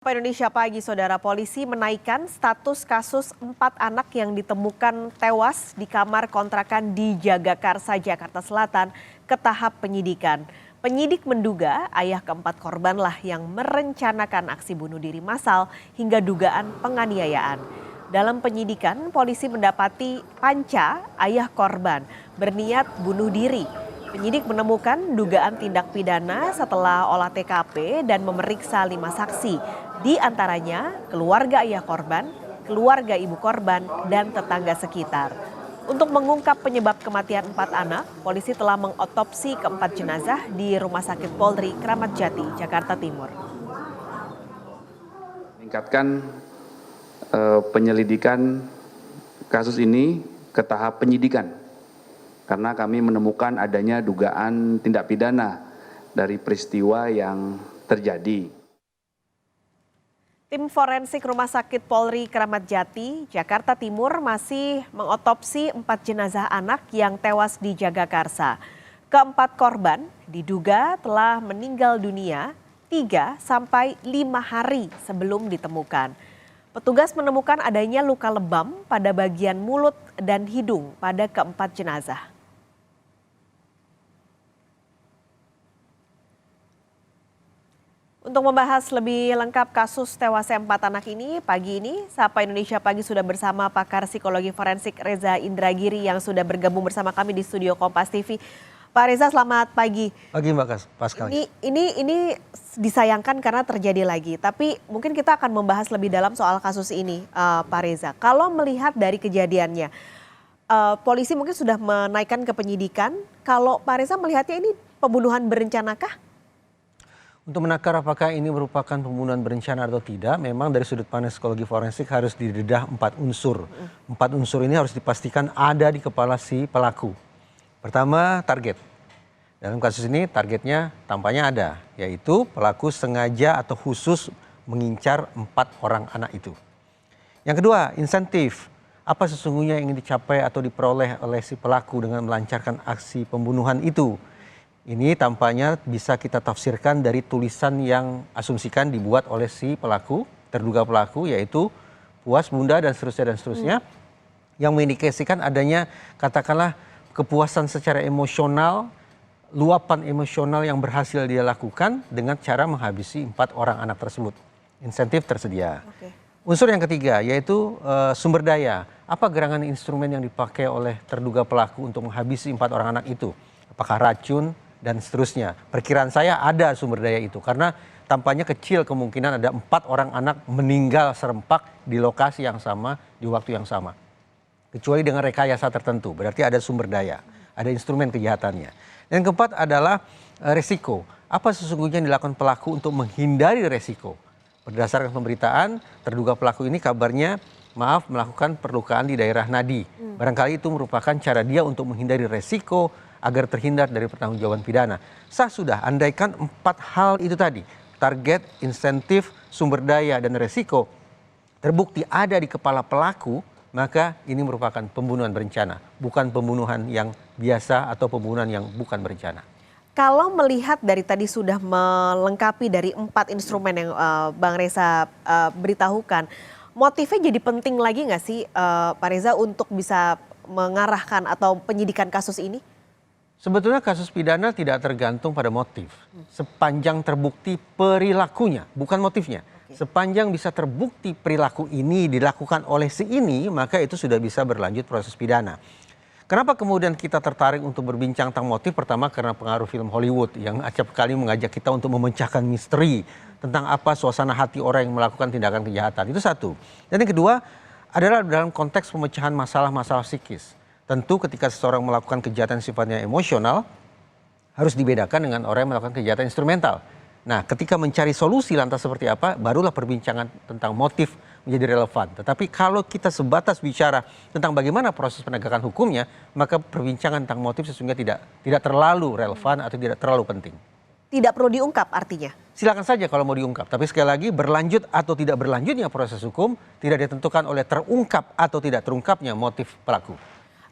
Indonesia pagi, saudara, polisi menaikkan status kasus 4 anak yang ditemukan tewas di kamar kontrakan di Jagakarsa, Jakarta Selatan ke tahap penyidikan. Penyidik menduga ayah keempat korbanlah yang merencanakan aksi bunuh diri massal hingga dugaan penganiayaan. Dalam penyidikan, polisi mendapati Panca, ayah korban, berniat bunuh diri. Penyidik menemukan dugaan tindak pidana setelah olah TKP dan memeriksa 5 saksi, di antaranya keluarga ayah korban, keluarga ibu korban, dan tetangga sekitar. Untuk mengungkap penyebab kematian 4 anak, polisi telah mengotopsi keempat jenazah di Rumah Sakit Polri Kramat Jati, Jakarta Timur. Meningkatkan penyelidikan kasus ini ke tahap penyidikan. Karena kami menemukan adanya dugaan tindak pidana dari peristiwa yang terjadi. Tim forensik Rumah Sakit Polri Kramat Jati, Jakarta Timur masih mengotopsi 4 jenazah anak yang tewas di Jagakarsa. Keempat korban diduga telah meninggal dunia 3 sampai 5 hari sebelum ditemukan. Petugas menemukan adanya luka lebam pada bagian mulut dan hidung pada keempat jenazah. Untuk membahas lebih lengkap kasus tewasnya 4 anak ini, pagi ini Sapa Indonesia Pagi sudah bersama pakar psikologi forensik Reza Indragiri yang sudah bergabung bersama kami di studio Kompas TV. Pak Reza, selamat pagi. Pagi Mbak Pascal. Ini disayangkan karena terjadi lagi, tapi mungkin kita akan membahas lebih dalam soal kasus ini, Pak Reza. Kalau melihat dari kejadiannya, polisi mungkin sudah menaikkan ke penyidikan. Kalau Pak Reza melihatnya ini pembunuhan berencanakah? Untuk menakar apakah ini merupakan pembunuhan berencana atau tidak, memang dari sudut pandang psikologi forensik harus didedah 4 unsur. 4 unsur ini harus dipastikan ada di kepala si pelaku. Pertama, target. Dalam kasus ini targetnya tampaknya ada, yaitu pelaku sengaja atau khusus mengincar 4 orang anak itu. Yang kedua, insentif. Apa sesungguhnya yang ingin dicapai atau diperoleh oleh si pelaku dengan melancarkan aksi pembunuhan itu? Ini tampaknya bisa kita tafsirkan dari tulisan yang asumsikan dibuat oleh si pelaku, terduga pelaku, yaitu puas, bunda, dan seterusnya. Yang mengindikasikan adanya katakanlah kepuasan secara emosional, luapan emosional yang berhasil dia lakukan dengan cara menghabisi 4 orang anak tersebut. Insentif tersedia. Unsur yang ketiga yaitu sumber daya. Apa gerangan instrumen yang dipakai oleh terduga pelaku untuk menghabisi 4 orang anak itu? Apakah racun? Dan seterusnya. Perkiraan saya ada sumber daya itu karena tampaknya kecil kemungkinan ada 4 orang anak meninggal serempak di lokasi yang sama di waktu yang sama. Kecuali dengan rekayasa tertentu, berarti ada sumber daya, ada instrumen kejahatannya. Dan yang keempat adalah resiko. Apa sesungguhnya yang dilakukan pelaku untuk menghindari resiko? Berdasarkan pemberitaan, terduga pelaku ini kabarnya melakukan perlukaan di daerah nadi. Barangkali itu merupakan cara dia untuk menghindari resiko agar terhindar dari pertanggungjawaban pidana. Sah sudah, andaikan 4 hal itu tadi, target, insentif, sumber daya, dan resiko, terbukti ada di kepala pelaku, maka ini merupakan pembunuhan berencana, bukan pembunuhan yang biasa atau pembunuhan yang bukan berencana. Kalau melihat dari tadi sudah melengkapi dari 4 instrumen yang Bang Reza beritahukan, motifnya jadi penting lagi nggak sih Pak Reza untuk bisa mengarahkan atau penyidikan kasus ini? Sebetulnya kasus pidana tidak tergantung pada motif. Sepanjang terbukti perilakunya, bukan motifnya. Sepanjang bisa terbukti perilaku ini dilakukan oleh si ini, maka itu sudah bisa berlanjut proses pidana. Kenapa kemudian kita tertarik untuk berbincang tentang motif? Pertama karena pengaruh film Hollywood yang acap kali mengajak kita untuk memecahkan misteri tentang apa suasana hati orang yang melakukan tindakan kejahatan. Itu satu. Dan yang kedua adalah dalam konteks pemecahan masalah-masalah psikis. Tentu ketika seseorang melakukan kejahatan sifatnya emosional, harus dibedakan dengan orang yang melakukan kejahatan instrumental. Nah, ketika mencari solusi lantas seperti apa, barulah perbincangan tentang motif menjadi relevan. Tetapi kalau kita sebatas bicara tentang bagaimana proses penegakan hukumnya, maka perbincangan tentang motif sesungguhnya tidak terlalu relevan atau tidak terlalu penting. Tidak perlu diungkap artinya? Silakan saja kalau mau diungkap. Tapi sekali lagi berlanjut atau tidak berlanjutnya proses hukum tidak ditentukan oleh terungkap atau tidak terungkapnya motif pelaku.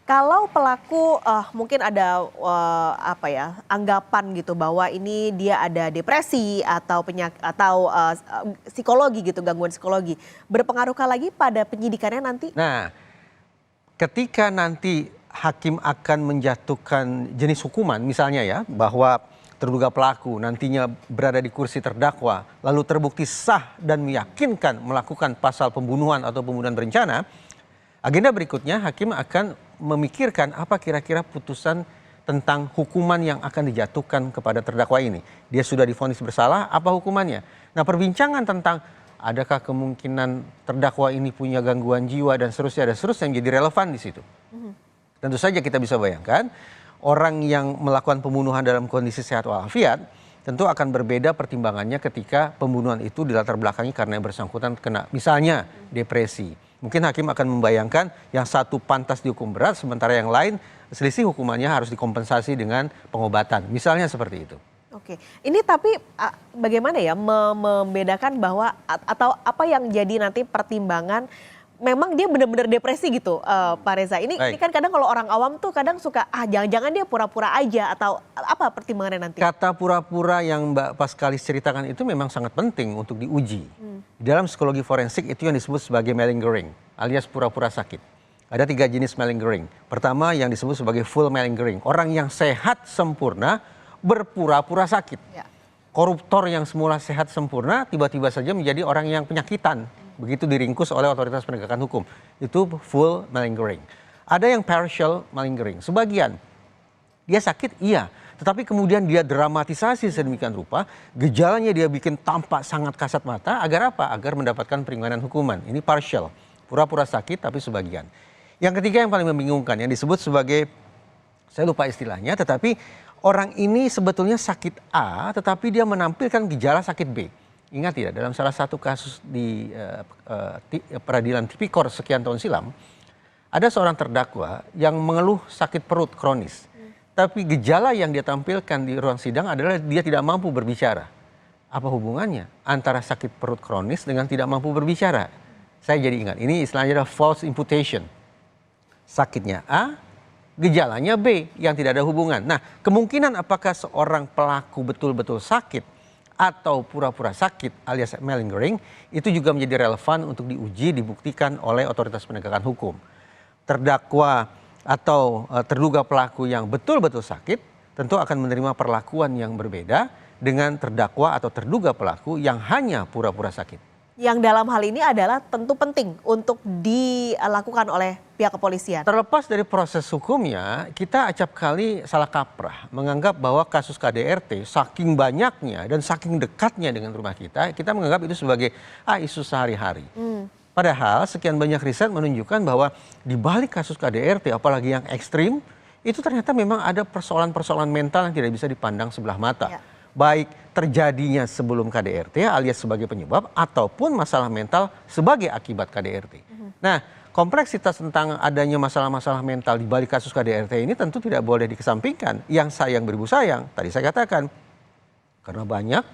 Kalau pelaku mungkin ada anggapan gitu bahwa ini dia ada depresi atau psikologi gitu, gangguan psikologi, berpengaruhkah lagi pada penyidikannya nanti? Nah, ketika nanti hakim akan menjatuhkan jenis hukuman misalnya ya, bahwa terduga pelaku nantinya berada di kursi terdakwa lalu terbukti sah dan meyakinkan melakukan pasal pembunuhan atau pembunuhan berencana, agenda berikutnya hakim akan memikirkan apa kira-kira putusan tentang hukuman yang akan dijatuhkan kepada terdakwa ini. Dia sudah divonis bersalah, apa hukumannya? Nah, perbincangan tentang adakah kemungkinan terdakwa ini punya gangguan jiwa dan seterusnya menjadi relevan di situ. Tentu saja kita bisa bayangkan orang yang melakukan pembunuhan dalam kondisi sehat walafiat tentu akan berbeda pertimbangannya ketika pembunuhan itu dilatar belakangi karena yang bersangkutan kena misalnya depresi. Mungkin hakim akan membayangkan yang satu pantas dihukum berat sementara yang lain selisih hukumannya harus dikompensasi dengan pengobatan. Misalnya seperti itu. Oke, ini tapi bagaimana ya membedakan bahwa atau apa yang jadi nanti pertimbangan memang dia benar-benar depresi gitu, Pak Reza. Ini kan kadang kalau orang awam tuh kadang suka jangan-jangan dia pura-pura aja atau apa pertimbangannya nanti? Kata pura-pura yang Mbak Paskalis ceritakan itu memang sangat penting untuk diuji. Di dalam psikologi forensik itu yang disebut sebagai malingering alias pura-pura sakit. Ada 3 jenis malingering. Pertama yang disebut sebagai full malingering. Orang yang sehat sempurna berpura-pura sakit. Ya. Koruptor yang semula sehat sempurna tiba-tiba saja menjadi orang yang penyakitan. Begitu diringkus oleh otoritas penegakan hukum. Itu full malingering. Ada yang partial malingering. Sebagian dia sakit, iya. Tetapi kemudian dia dramatisasi sedemikian rupa, gejalanya dia bikin tampak sangat kasat mata, agar apa? Agar mendapatkan peringanan hukuman. Ini partial, pura-pura sakit tapi sebagian. Yang ketiga yang paling membingungkan, yang disebut sebagai, saya lupa istilahnya, tetapi orang ini sebetulnya sakit A, tetapi dia menampilkan gejala sakit B. Ingat tidak, dalam salah satu kasus di peradilan Tipikor sekian tahun silam, ada seorang terdakwa yang mengeluh sakit perut kronis. Tapi gejala yang dia tampilkan di ruang sidang adalah dia tidak mampu berbicara. Apa hubungannya antara sakit perut kronis dengan tidak mampu berbicara? Saya jadi ingat, ini istilahnya adalah false imputation. Sakitnya A, gejalanya B yang tidak ada hubungan. Nah, kemungkinan apakah seorang pelaku betul-betul sakit atau pura-pura sakit alias malingering itu juga menjadi relevan untuk diuji, dibuktikan oleh otoritas penegakan hukum. Terdakwa atau terduga pelaku yang betul-betul sakit tentu akan menerima perlakuan yang berbeda dengan terdakwa atau terduga pelaku yang hanya pura-pura sakit. Yang dalam hal ini adalah tentu penting untuk dilakukan oleh pihak kepolisian. Terlepas dari proses hukumnya, kita acap kali salah kaprah menganggap bahwa kasus KDRT saking banyaknya dan saking dekatnya dengan rumah kita menganggap itu sebagai isu sehari-hari. Padahal sekian banyak riset menunjukkan bahwa di balik kasus KDRT, apalagi yang ekstrim, itu ternyata memang ada persoalan-persoalan mental yang tidak bisa dipandang sebelah mata. Ya. Baik terjadinya sebelum KDRT alias sebagai penyebab, ataupun masalah mental sebagai akibat KDRT. Nah, kompleksitas tentang adanya masalah-masalah mental di balik kasus KDRT ini tentu tidak boleh dikesampingkan. Yang sayang beribu sayang, tadi saya katakan, karena banyak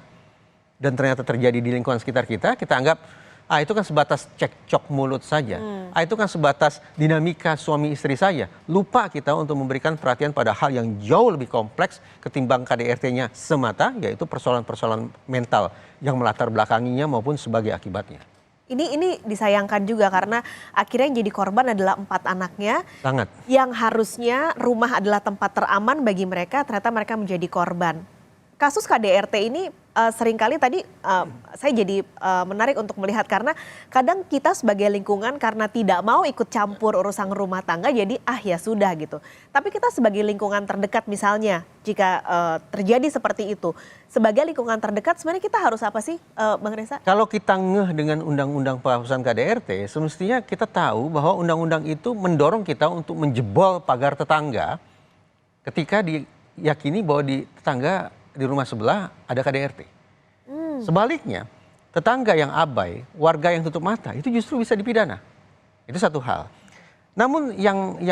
dan ternyata terjadi di lingkungan sekitar kita anggap itu kan sebatas cekcok mulut saja. Itu kan sebatas dinamika suami istri saja. Lupa kita untuk memberikan perhatian pada hal yang jauh lebih kompleks ketimbang KDRT-nya semata, yaitu persoalan-persoalan mental yang melatar belakanginya maupun sebagai akibatnya. Ini disayangkan juga karena akhirnya yang jadi korban adalah 4 anaknya. Sangat. Yang harusnya rumah adalah tempat teraman bagi mereka, ternyata mereka menjadi korban. Kasus KDRT ini seringkali tadi saya jadi menarik untuk melihat karena kadang kita sebagai lingkungan karena tidak mau ikut campur urusan rumah tangga jadi ya sudah gitu. Tapi kita sebagai lingkungan terdekat misalnya jika terjadi seperti itu, sebagai lingkungan terdekat sebenarnya kita harus apa sih Bang Reza? Kalau kita ngeh dengan undang-undang penghapusan KDRT, semestinya kita tahu bahwa undang-undang itu mendorong kita untuk menjebol pagar tetangga ketika diyakini bahwa di tetangga di rumah sebelah ada KDRT. Sebaliknya, tetangga yang abai, warga yang tutup mata, itu justru bisa dipidana. Itu satu hal. Namun yang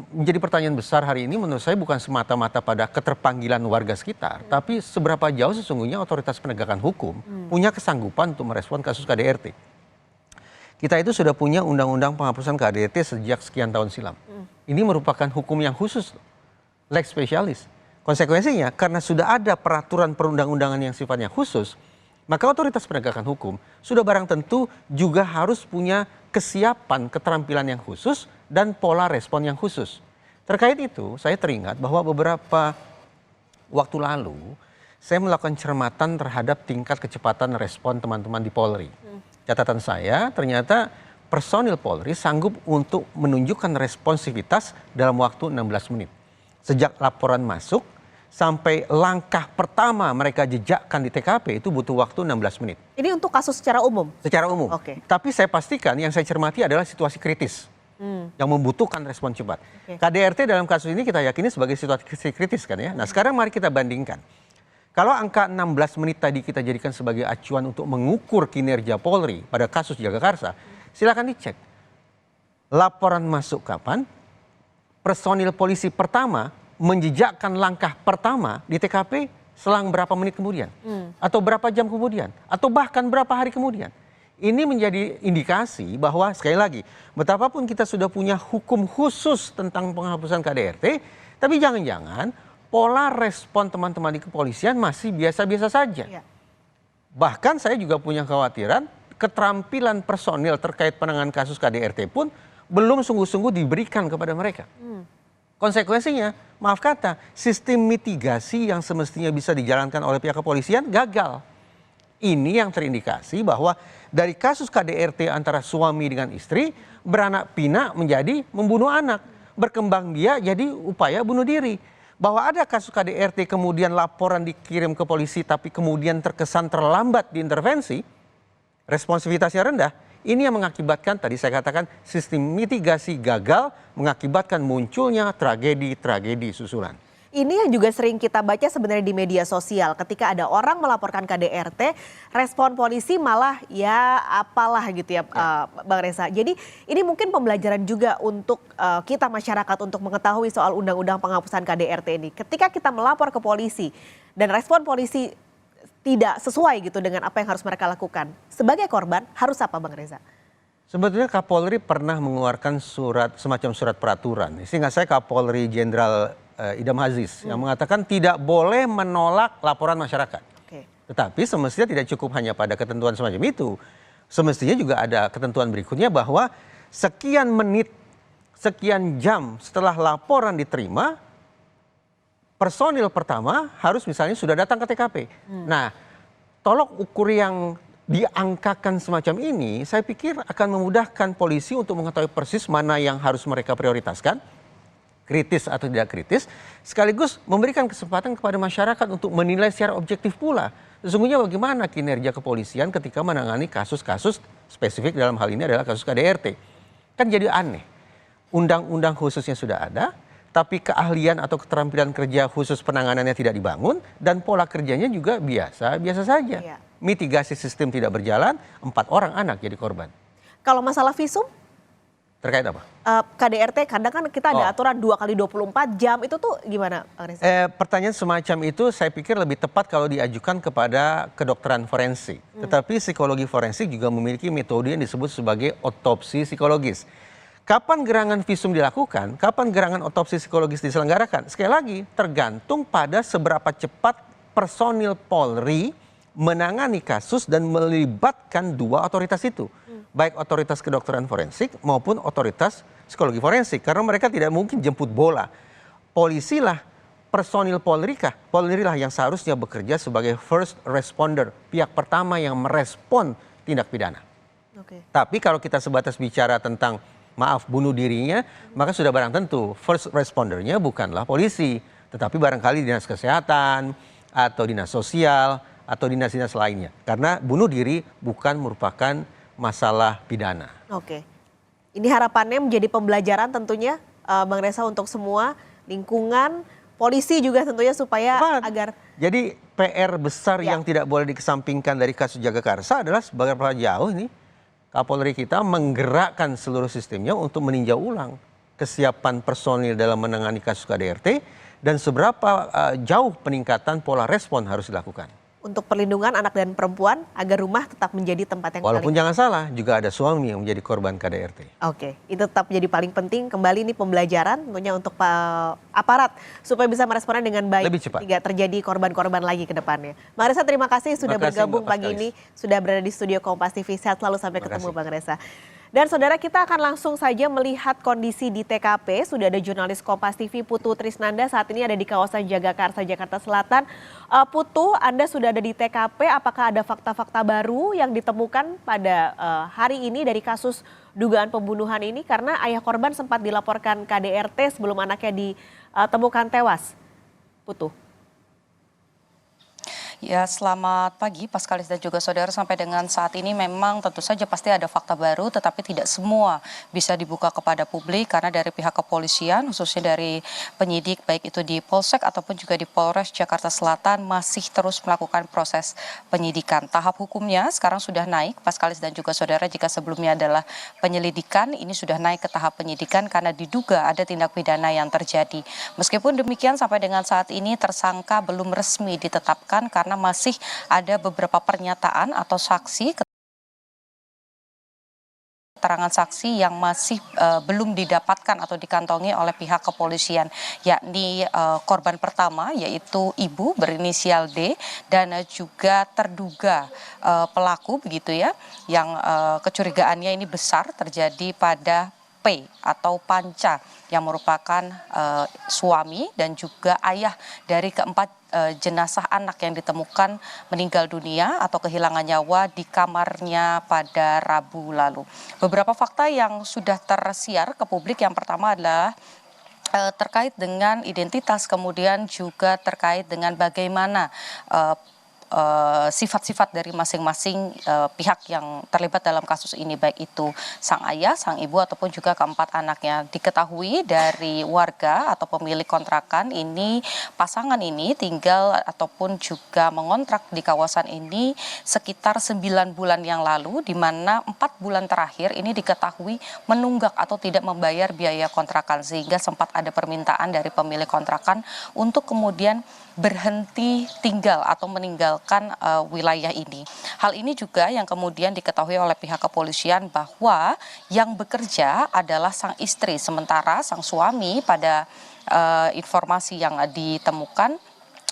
menjadi pertanyaan besar hari ini menurut saya bukan semata-mata pada keterpanggilan warga sekitar, tapi seberapa jauh sesungguhnya otoritas penegakan hukum punya kesanggupan untuk merespon kasus KDRT. Kita itu sudah punya undang-undang penghapusan KDRT sejak sekian tahun silam. Ini merupakan hukum yang khusus, lex specialis. Konsekuensinya, karena sudah ada peraturan perundang-undangan yang sifatnya khusus, maka otoritas penegakan hukum sudah barang tentu juga harus punya kesiapan, keterampilan yang khusus, dan pola respon yang khusus. Terkait itu, saya teringat bahwa beberapa waktu lalu, saya melakukan cermatan terhadap tingkat kecepatan respon teman-teman di Polri. Catatan saya, ternyata personil Polri sanggup untuk menunjukkan responsivitas dalam waktu 16 menit. Sejak laporan masuk, sampai langkah pertama mereka jejakkan di TKP itu butuh waktu 16 menit. Ini untuk kasus secara umum? Secara umum. Oke. Tapi saya pastikan yang saya cermati adalah situasi kritis. Yang membutuhkan respon cepat. KDRT dalam kasus ini kita yakini sebagai situasi kritis kan ya. Nah sekarang mari kita bandingkan. Kalau angka 16 menit tadi kita jadikan sebagai acuan untuk mengukur kinerja Polri pada kasus Jagakarsa, silakan dicek. Laporan masuk kapan, personil polisi pertama menjejakkan langkah pertama di TKP selang berapa menit kemudian, atau berapa jam kemudian, atau bahkan berapa hari kemudian. Ini menjadi indikasi bahwa sekali lagi, betapapun kita sudah punya hukum khusus tentang penghapusan KDRT, tapi jangan-jangan pola respon teman-teman di kepolisian masih biasa-biasa saja. Ya. Bahkan saya juga punya kekhawatiran keterampilan personil terkait penanganan kasus KDRT pun belum sungguh-sungguh diberikan kepada mereka. Konsekuensinya, maaf kata, sistem mitigasi yang semestinya bisa dijalankan oleh pihak kepolisian gagal. Ini yang terindikasi bahwa dari kasus KDRT antara suami dengan istri, beranak pinak menjadi membunuh anak. Berkembang dia jadi upaya bunuh diri. Bahwa ada kasus KDRT kemudian laporan dikirim ke polisi tapi kemudian terkesan terlambat diintervensi, responsivitasnya rendah, ini yang mengakibatkan tadi saya katakan sistem mitigasi gagal mengakibatkan munculnya tragedi-tragedi susulan. Ini yang juga sering kita baca sebenarnya di media sosial. Ketika ada orang melaporkan KDRT, respon polisi malah ya apalah gitu ya, Bang Reza. Jadi ini mungkin pembelajaran juga untuk kita masyarakat untuk mengetahui soal undang-undang penghapusan KDRT ini. Ketika kita melapor ke polisi dan respon polisi tidak sesuai gitu dengan apa yang harus mereka lakukan. Sebagai korban harus apa Bang Reza? Sebetulnya Kapolri pernah mengeluarkan semacam surat peraturan. Sehingga saya Kapolri Jenderal Idam Aziz yang mengatakan tidak boleh menolak laporan masyarakat. Tetapi semestinya tidak cukup hanya pada ketentuan semacam itu. Semestinya juga ada ketentuan berikutnya bahwa sekian menit, sekian jam setelah laporan diterima, personil pertama harus misalnya sudah datang ke TKP. Nah, tolok ukur yang diangkakan semacam ini, saya pikir akan memudahkan polisi untuk mengetahui persis mana yang harus mereka prioritaskan, kritis atau tidak kritis, sekaligus memberikan kesempatan kepada masyarakat untuk menilai secara objektif pula. Sesungguhnya bagaimana kinerja kepolisian ketika menangani kasus-kasus spesifik dalam hal ini adalah kasus KDRT. Kan jadi aneh, undang-undang khususnya sudah ada, tapi keahlian atau keterampilan kerja khusus penanganannya tidak dibangun, dan pola kerjanya juga biasa saja. Iya. Mitigasi sistem tidak berjalan, 4 orang anak jadi korban. Kalau masalah visum? Terkait apa? KDRT kadang kan kita ada aturan 2 kali 24 jam, itu tuh gimana Bang Reza? Pertanyaan semacam itu saya pikir lebih tepat kalau diajukan kepada kedokteran forensik. Tetapi psikologi forensik juga memiliki metode yang disebut sebagai otopsi psikologis. Kapan gerangan visum dilakukan, kapan gerangan otopsi psikologis diselenggarakan? Sekali lagi, tergantung pada seberapa cepat personil Polri menangani kasus dan melibatkan dua otoritas itu. Baik otoritas kedokteran forensik maupun otoritas psikologi forensik. Karena mereka tidak mungkin jemput bola. Polisi lah, personil Polri lah yang seharusnya bekerja sebagai first responder. Pihak pertama yang merespon tindak pidana. Tapi kalau kita sebatas bicara tentang bunuh dirinya, maka sudah barang tentu first respondernya bukanlah polisi, tetapi barangkali dinas kesehatan atau dinas sosial atau dinas-dinas lainnya. Karena bunuh diri bukan merupakan masalah pidana. Ini harapannya menjadi pembelajaran tentunya Bang Reza untuk semua lingkungan, polisi juga tentunya supaya agar. Jadi PR besar yang tidak boleh dikesampingkan dari kasus Jagakarsa adalah seberapa jauh ini Kapolri kita menggerakkan seluruh sistemnya untuk meninjau ulang kesiapan personil dalam menangani kasus KDRT dan seberapa jauh peningkatan pola respon harus dilakukan. untuk perlindungan anak dan perempuan agar rumah tetap menjadi tempat yang Walaupun paling. jangan salah, juga ada suami yang menjadi korban KDRT. Oke, itu tetap jadi paling penting. Kembali ini pembelajaran tentunya untuk aparat supaya bisa meresponnya dengan baik. Lebih cepat. Tidak terjadi korban-korban lagi ke depannya. Bang Reza, terima kasih sudah Terima kasih, bergabung Mbak pagi Paskalis. ini, sudah berada di studio Kompas TV. Sehat selalu, sampai Terima ketemu kasih. Bang Reza. Dan saudara, kita akan langsung saja melihat kondisi di TKP. Sudah ada jurnalis Kompas TV Putu Trisnanda saat ini ada di kawasan Jagakarsa, Jakarta Selatan. Putu, Anda sudah ada di TKP. Apakah ada fakta-fakta baru yang ditemukan pada hari ini dari kasus dugaan pembunuhan ini? Karena ayah korban sempat dilaporkan KDRT sebelum anaknya ditemukan tewas. Putu. Ya, selamat pagi Paskalis dan juga saudara. Sampai dengan saat ini memang tentu saja pasti ada fakta baru, tetapi tidak semua bisa dibuka kepada publik karena dari pihak kepolisian, khususnya dari penyidik baik itu di Polsek ataupun juga di Polres Jakarta Selatan masih terus melakukan proses penyidikan. Tahap hukumnya sekarang sudah naik, Paskalis dan juga saudara, jika sebelumnya adalah penyelidikan, ini sudah naik ke tahap penyidikan karena diduga ada tindak pidana yang terjadi. Meskipun demikian sampai dengan saat ini tersangka belum resmi ditetapkan karena masih ada beberapa pernyataan atau saksi, keterangan saksi yang masih belum didapatkan atau dikantongi oleh pihak kepolisian, yakni korban pertama yaitu ibu berinisial D dan juga terduga pelaku begitu ya, yang kecurigaannya ini besar terjadi pada P atau Panca yang merupakan suami dan juga ayah dari keempat jenazah anak yang ditemukan meninggal dunia atau kehilangan nyawa di kamarnya pada Rabu lalu. Beberapa fakta yang sudah tersiar ke publik, yang pertama adalah terkait dengan identitas, kemudian juga terkait dengan bagaimana sifat-sifat dari masing-masing pihak yang terlibat dalam kasus ini, baik itu sang ayah, sang ibu, ataupun juga keempat anaknya. Diketahui dari warga atau pemilik kontrakan ini, pasangan ini tinggal ataupun juga mengontrak di kawasan ini sekitar 9 bulan yang lalu, di mana 4 bulan terakhir ini diketahui menunggak atau tidak membayar biaya kontrakan, sehingga sempat ada permintaan dari pemilik kontrakan untuk kemudian berhenti tinggal atau meninggalkan wilayah ini. Hal ini juga yang kemudian diketahui oleh pihak kepolisian bahwa yang bekerja adalah sang istri, sementara sang suami pada informasi yang ditemukan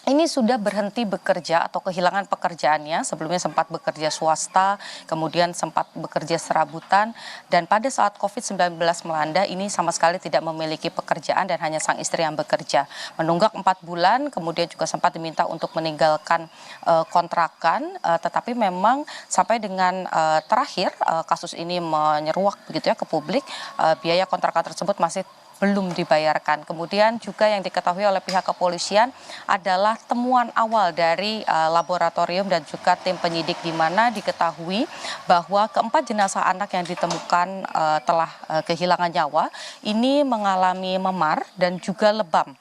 ini sudah berhenti bekerja atau kehilangan pekerjaannya. Sebelumnya sempat bekerja swasta, kemudian sempat bekerja serabutan, dan pada saat COVID-19 melanda ini sama sekali tidak memiliki pekerjaan dan hanya sang istri yang bekerja. Menunggak 4 bulan, kemudian juga sempat diminta untuk meninggalkan kontrakan, tetapi memang sampai dengan terakhir kasus ini menyeruak begitu ya ke publik, biaya kontrakan tersebut masih belum dibayarkan. Kemudian juga yang diketahui oleh pihak kepolisian adalah temuan awal dari laboratorium dan juga tim penyidik, di mana diketahui bahwa keempat jenazah anak yang ditemukan telah kehilangan nyawa ini mengalami memar dan juga lebam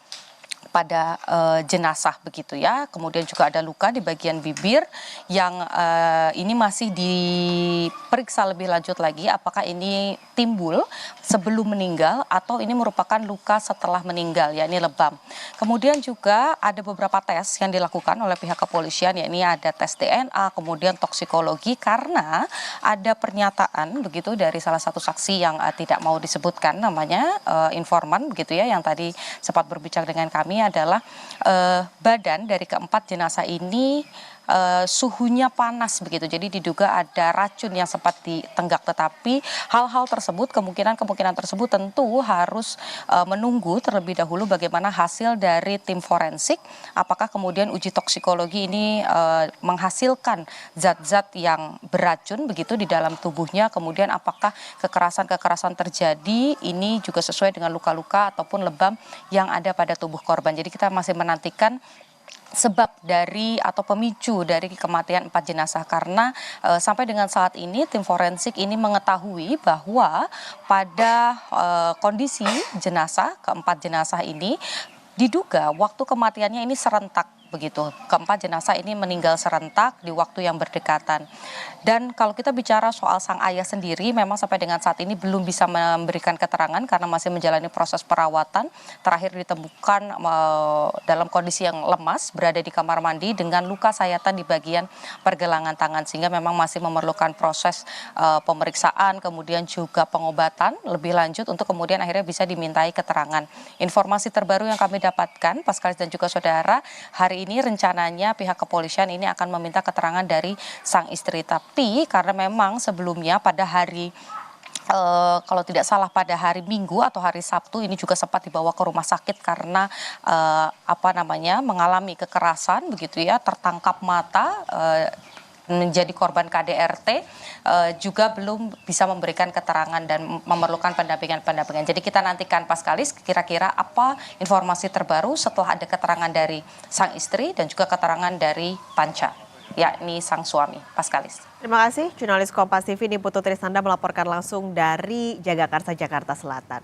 pada jenazah begitu ya. Kemudian juga ada luka di bagian bibir yang ini masih diperiksa lebih lanjut lagi apakah ini timbul sebelum meninggal atau ini merupakan luka setelah meninggal, yakni lebam. Kemudian juga ada beberapa tes yang dilakukan oleh pihak kepolisian, yakni ada tes DNA, kemudian toksikologi, karena ada pernyataan begitu dari salah satu saksi yang tidak mau disebutkan namanya, informan begitu ya, yang tadi sempat berbicara dengan kami, adalah badan dari keempat jenazah ini suhunya panas begitu. Jadi diduga ada racun yang sempat ditenggak, tetapi hal-hal tersebut, kemungkinan tersebut tentu harus menunggu terlebih dahulu bagaimana hasil dari tim forensik. Apakah kemudian uji toksikologi ini menghasilkan zat-zat yang beracun begitu di dalam tubuhnya, kemudian apakah kekerasan-kekerasan terjadi ini juga sesuai dengan luka-luka ataupun lebam yang ada pada tubuh korban. Jadi kita masih menantikan sebab dari atau pemicu dari kematian 4 jenazah, karena sampai dengan saat ini tim forensik ini mengetahui bahwa pada kondisi jenazah, keempat jenazah ini diduga waktu kematiannya ini serentak begitu. Keempat jenazah ini meninggal serentak di waktu yang berdekatan. Dan kalau kita bicara soal sang ayah sendiri, memang sampai dengan saat ini belum bisa memberikan keterangan karena masih menjalani proses perawatan. Terakhir ditemukan dalam kondisi yang lemas, berada di kamar mandi dengan luka sayatan di bagian pergelangan tangan, sehingga memang masih memerlukan proses pemeriksaan, kemudian juga pengobatan lebih lanjut untuk kemudian akhirnya bisa dimintai keterangan. Informasi terbaru yang kami dapatkan, Paskalis dan juga saudara, hari ini rencananya pihak kepolisian ini akan meminta keterangan dari sang istri. Tapi karena memang sebelumnya pada hari kalau tidak salah pada hari Minggu atau hari Sabtu ini juga sempat dibawa ke rumah sakit karena mengalami kekerasan begitu ya, tertangkap mata, menjadi korban KDRT, juga belum bisa memberikan keterangan dan memerlukan pendampingan. Jadi kita nantikan Paskalis kira-kira apa informasi terbaru setelah ada keterangan dari sang istri dan juga keterangan dari Panca, yakni sang suami. Paskalis. Terima kasih, jurnalis Kompas TV Niputu Trisnanda melaporkan langsung dari Jagakarsa, Jakarta Selatan.